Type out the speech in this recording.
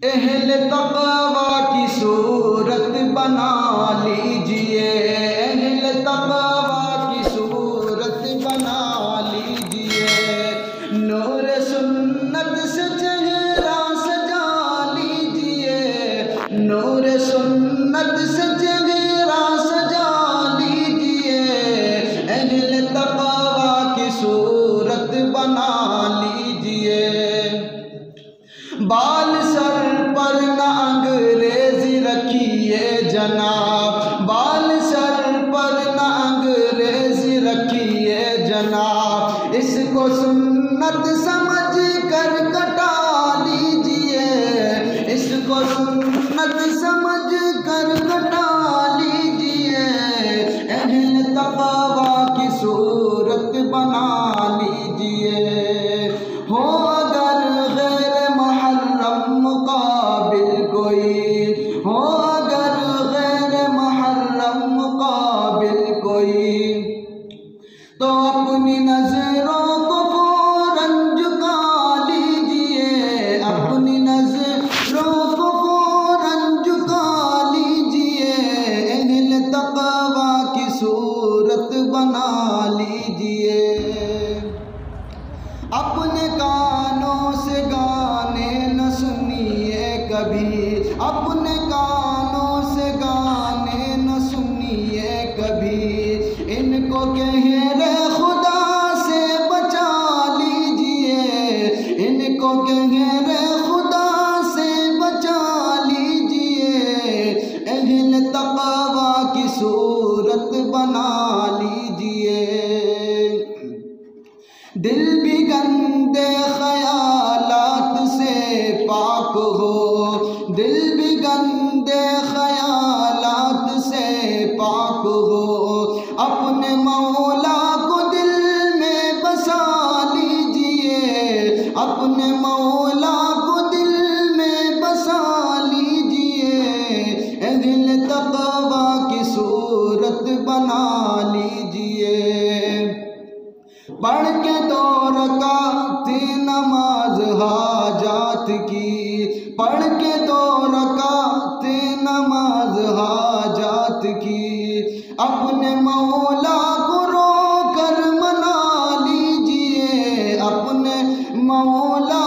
اہل تقوی کی صورت بنا لیجئے، اہل تقوی کی صورت بنا لیجئے، نور سنت سے چہرہ سجا لیجئے، نور سنت سے چہرہ سجا لیجئے، اہل تقوی کی صورت بنا لیجئے، بال سر پر نہ انگریزی رکھیے جناب، بال سر پر نہ انگریزی رکھیے جناب، اس کو سنت سمجھ کر کٹا لیجئے، اس کو سنت سمجھ کر کٹا لیجئے، اہل تقوی کی صورت بنا لیجئے، ہو اگر غیر محرم مقابل کوئی، ہو اگر غیر محرم مقابل کوئی، تو اپنی نظروں کو فوراً جھکا لیجئے، اپنی نظروں کو فوراً جھکا لیجئے، اہل تقوی کی صورت بنا لیجئے، اپنے کانوں سے گانے نہ سنیے کبھی، اپنے کانوں سے گانے نہ سنیے کبھی، ان کو گہرے خدا سے بچا لیجئے، ان کو گہرے خدا سے بچا لیجئے، اہل تقوی کی صورت بنا لیجئے، دل بھی گندے خیالات سے پاک ہو، دل بھی گندے خیالات سے پاک ہو، اپنے مولا کو دل میں بسا لیجئے، اپنے مولا کو دل میں بسا لیجئے، اہل تقوی کی صورت بنا لیجئے، پڑھ کے 2 رکعت نماز حاجات کی، پڑھ کے 2 رکعت نماز حاجات کی، اپنے مولا کو رو کر منا لیجئے، اپنے مولا